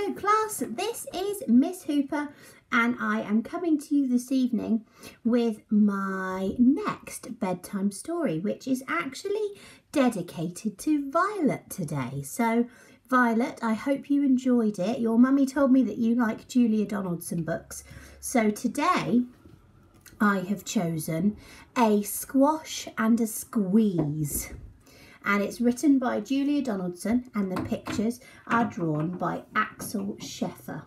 Hello class, this is Miss Hooper and I am coming to you this evening with my next bedtime story, which is actually dedicated to Violet today. So Violet, I hope you enjoyed it. Your mummy told me that you like Julia Donaldson books. So today I have chosen A Squash and a Squeeze. And it's written by Julia Donaldson and the pictures are drawn by Axel Scheffer.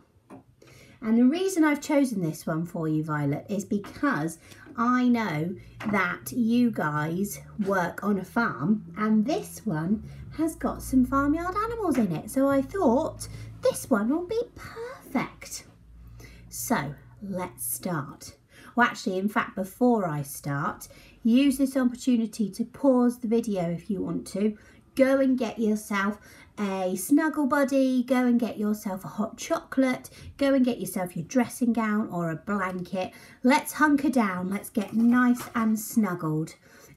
And the reason I've chosen this one for you, Violet, is because I know that you guys work on a farm and this one has got some farmyard animals in it. So I thought this one will be perfect. So let's start. Well, actually, in fact, before I start, use this opportunity to pause the video if you want to. Go and get yourself a snuggle buddy, go and get yourself a hot chocolate, go and get yourself your dressing gown or a blanket. Let's hunker down, let's get nice and snuggled,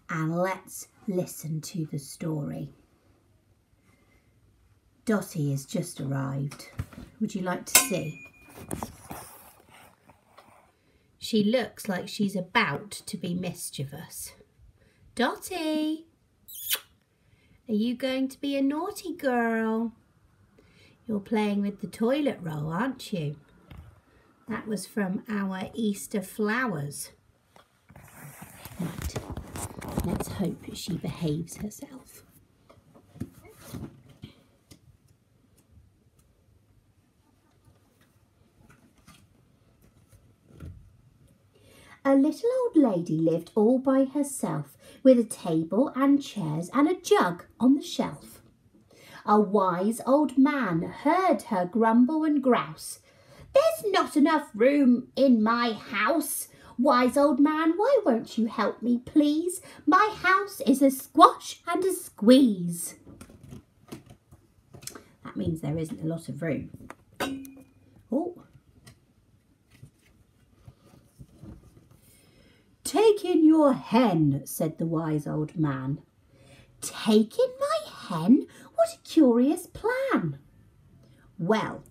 and let's listen to the story. Dottie has just arrived. Would you like to see? She looks like she's about to be mischievous. Dottie, are you going to be a naughty girl? You're playing with the toilet roll, aren't you? That was from our Easter flowers. Right, let's hope she behaves herself. A little old lady lived all by herself, with a table and chairs and a jug on the shelf. A wise old man heard her grumble and grouse. "There's not enough room in my house. Wise old man, why won't you help me, please? My house is a squash and a squeeze." That means there isn't a lot of room. Oh. "Take in your hen," said the wise old man. "Take in my hen? What a curious plan." Well,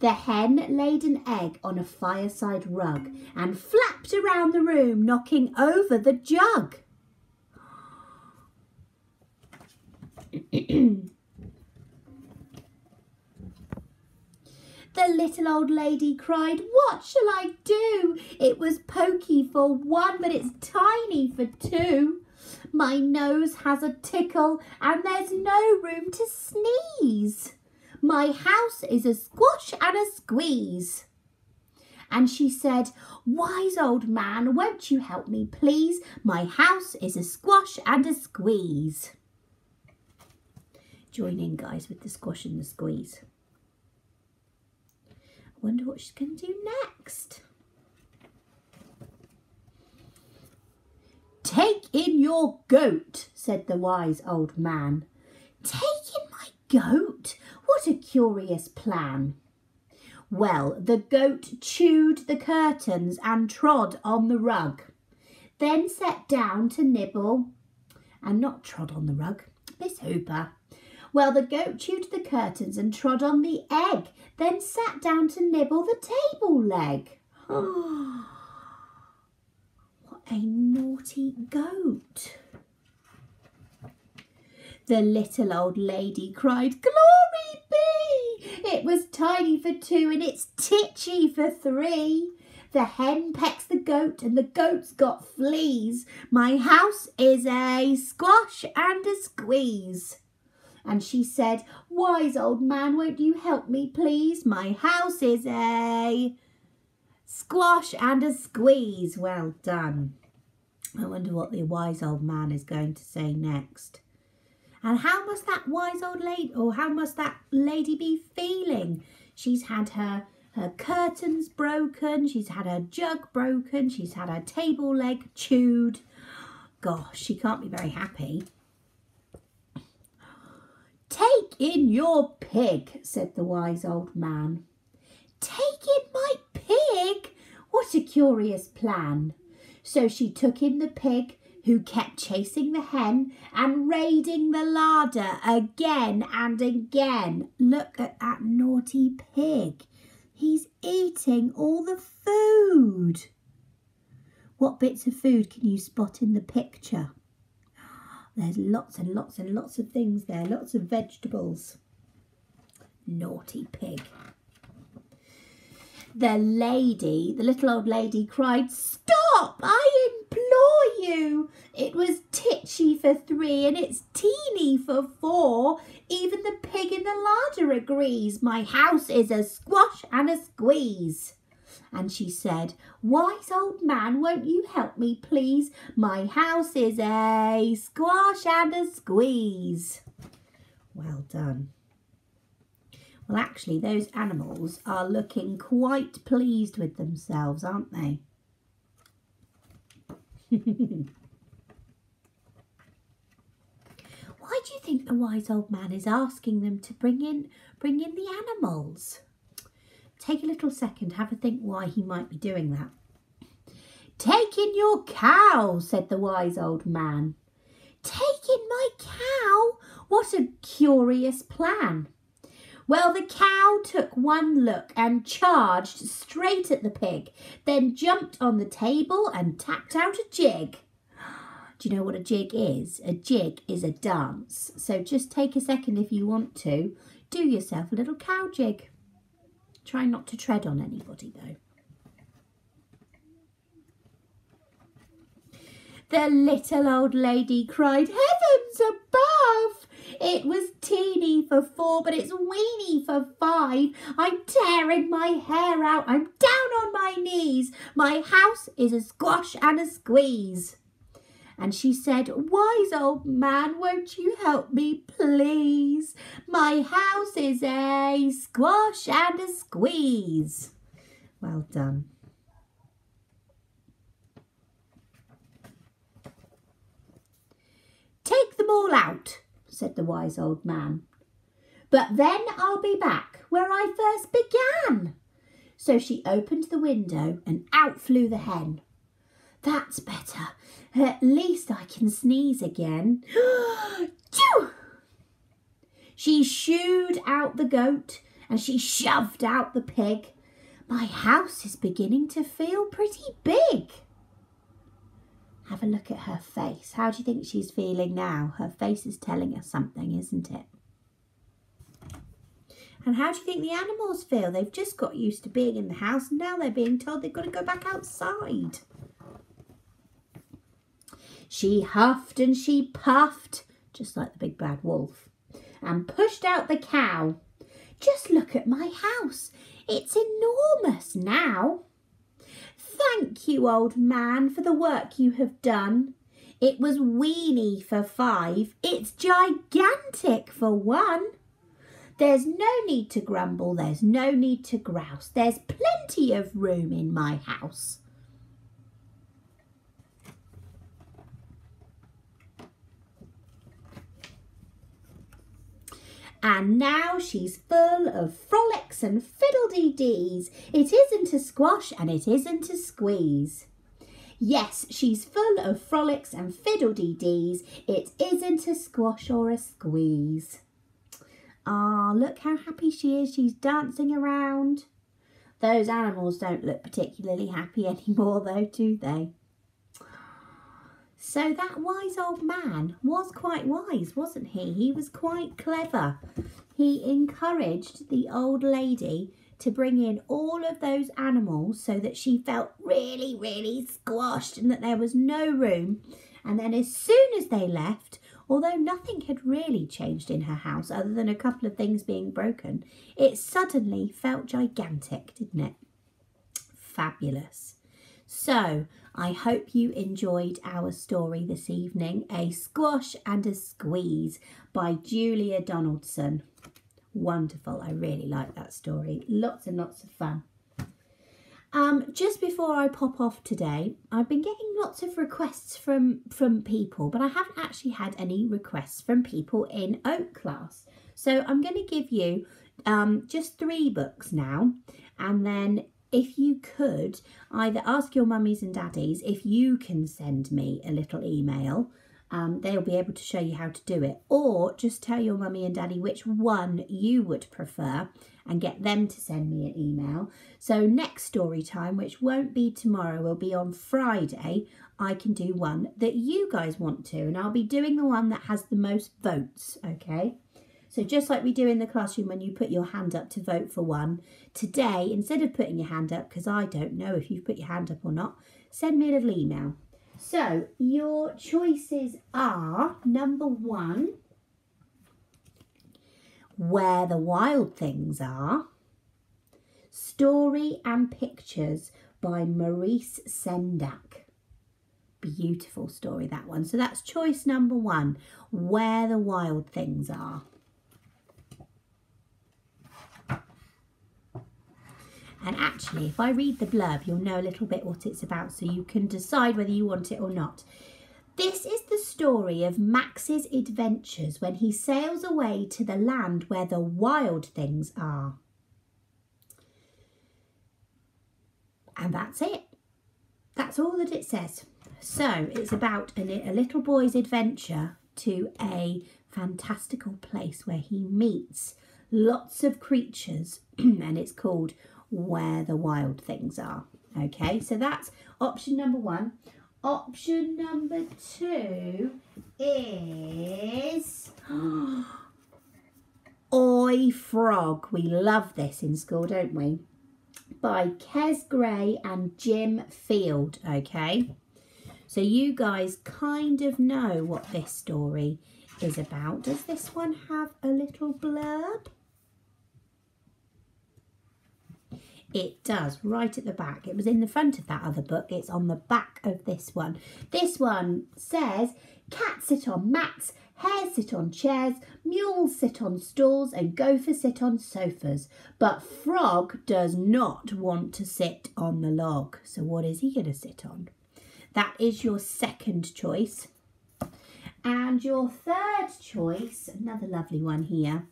the hen laid an egg on a fireside rug and flapped around the room, knocking over the jug. The little old lady cried, "What shall I do? It was pokey for one, but it's tiny for two. My nose has a tickle and there's no room to sneeze. My house is a squash and a squeeze." And she said, "Wise old man, won't you help me, please? My house is a squash and a squeeze." Join in, guys, with the squash and the squeeze. Wonder what she's going to do next. "Take in your goat," said the wise old man. "Take in my goat? What a curious plan." Well, the goat chewed the curtains and trod on the rug, then sat down to nibble, and not trod on the rug, Miss Hooper. Well, the goat chewed the curtains and trod on the egg, then sat down to nibble the table leg. Oh, what a naughty goat. The little old lady cried, "Glory be! It was tiny for two and it's titchy for three. The hen pecks the goat and the goat's got fleas. My house is a squash and a squeeze." And she said, "Wise old man, won't you help me, please? My house is a squash and a squeeze." Well done. I wonder what the wise old man is going to say next. And how must that wise old lady, or how must that lady be feeling? She's had her curtains broken, she's had her jug broken, she's had her table leg chewed. Gosh, she can't be very happy. "Take in your pig," said the wise old man. "Take in my pig? What a curious plan." So she took in the pig, who kept chasing the hen and raiding the larder again and again. Look at that naughty pig. He's eating all the food. What bits of food can you spot in the picture? There's lots and lots and lots of things there, lots of vegetables. Naughty pig. The little old lady cried, "Stop, I implore you. It was Titchy for 3 and it's Teeny for 4. Even the pig in the larder agrees. My house is a squash and a squeeze." And she said, "Wise old man, won't you help me, please? My house is a squash and a squeeze." Well done. Well, actually, those animals are looking quite pleased with themselves, aren't they? Why do you think the wise old man is asking them to bring in the animals? Take a little second, have a think why he might be doing that. "Take in your cow," said the wise old man. "Take in my cow? What a curious plan." Well, the cow took one look and charged straight at the pig, then jumped on the table and tapped out a jig. Do you know what a jig is? A jig is a dance. So just take a second if you want to. Do yourself a little cow jig. Try not to tread on anybody though. The little old lady cried, "Heavens above! It was Teeny for 4, but it's Weeny for 5. I'm tearing my hair out. I'm down on my knees. My house is a squash and a squeeze." And she said, "Wise old man, won't you help me, please? My house is a squash and a squeeze." Well done. "Take them all out," said the wise old man. "But then I'll be back where I first began." So she opened the window and out flew the hen. "That's better. At least I can sneeze again." Choo! She shooed out the goat and she shoved out the pig. My house is beginning to feel pretty big. Have a look at her face. How do you think she's feeling now? Her face is telling us something, isn't it? And how do you think the animals feel? They've just got used to being in the house and now they're being told they've got to go back outside. She huffed and she puffed, just like the big bad wolf, and pushed out the cow. "Just look at my house. It's enormous now." "Thank you, old man, for the work you have done. It was Weeny for 5. It's gigantic for 1. There's no need to grumble. There's no need to grouse. There's plenty of room in my house." And now she's full of frolics and fiddle-dee-dees. It isn't a squash and it isn't a squeeze. Yes, she's full of frolics and fiddle-dee-dees. It isn't a squash or a squeeze. Ah, look how happy she is. She's dancing around. Those animals don't look particularly happy anymore though, do they? So that wise old man was quite wise, wasn't he? He was quite clever. He encouraged the old lady to bring in all of those animals so that she felt really, really squashed and that there was no room. And then as soon as they left, although nothing had really changed in her house other than a couple of things being broken, it suddenly felt gigantic, didn't it? Fabulous. So, I hope you enjoyed our story this evening, A Squash and a Squeeze by Julia Donaldson. Wonderful, I really like that story. Lots and lots of fun. Just before I pop off today, I've been getting lots of requests from people, but I haven't actually had any requests from people in Oak class. So I'm going to give you just 3 books now, and then if you could either ask your mummies and daddies if you can send me a little email, they'll be able to show you how to do it, or just tell your mummy and daddy which one you would prefer and get them to send me an email. So next story time, which won't be tomorrow, will be on Friday, I can do one that you guys want to, and I'll be doing the one that has the most votes, okay? So just like we do in the classroom when you put your hand up to vote for one, today, instead of putting your hand up, because I don't know if you've put your hand up or not, send me a little email. So your choices are, number 1, Where the Wild Things Are, Story and Pictures by Maurice Sendak. Beautiful story, that one. So that's choice number 1, Where the Wild Things Are. And actually, if I read the blurb, you'll know a little bit what it's about, so you can decide whether you want it or not. This is the story of Max's adventures when he sails away to the land where the wild things are. And that's it. That's all that it says. So it's about a little boy's adventure to a fantastical place where he meets lots of creatures, and it's called Where the Wild Things Are. Okay, so that's option number 1. Option number 2 is Oi Frog. We love this in school, don't we? By Kes Gray and Jim Field. Okay, so you guys kind of know what this story is about. Does this one have a little blurb? It does, right at the back. It was in the front of that other book. It's on the back of this one. This one says, cats sit on mats, hares sit on chairs, mules sit on stools, and gophers sit on sofas. But Frog does not want to sit on the log. So what is he going to sit on? That is your second choice. And your third choice, another lovely one here,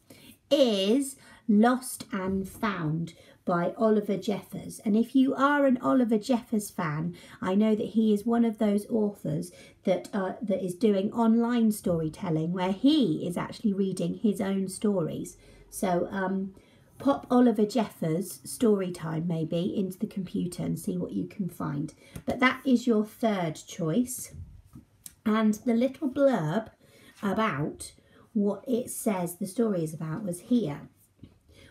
is Lost and Found by Oliver Jeffers. And if you are an Oliver Jeffers fan, I know that he is one of those authors that is doing online storytelling where he is actually reading his own stories. So pop Oliver Jeffers story time maybe into the computer and see what you can find. But that is your third choice. And the little blurb about what it says the story is about was here.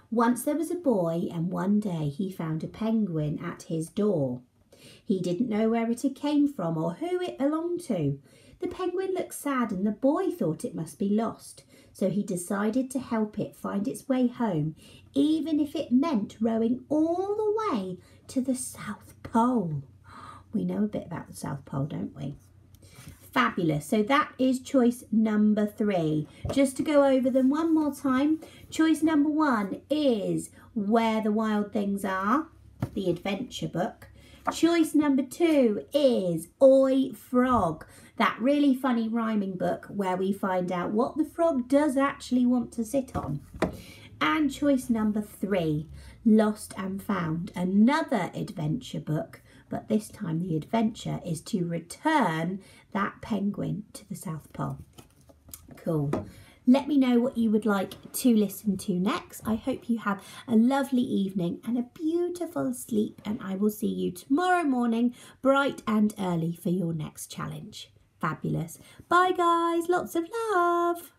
Once there was a boy, and one day he found a penguin at his door. He didn't know where it had came from or who it belonged to. The penguin looked sad and the boy thought it must be lost. So he decided to help it find its way home, even if it meant rowing all the way to the South Pole. We know a bit about the South Pole, don't we? Fabulous. So that is choice number 3. Just to go over them one more time. Choice number 1 is Where the Wild Things Are, the adventure book. Choice number 2 is Oi Frog, that really funny rhyming book where we find out what the frog does actually want to sit on. And choice number 3, Lost and Found, another adventure book, but this time the adventure is to return that penguin to the South Pole. Cool. Let me know what you would like to listen to next. I hope you have a lovely evening and a beautiful sleep, and I will see you tomorrow morning bright and early for your next challenge. Fabulous. Bye guys, lots of love.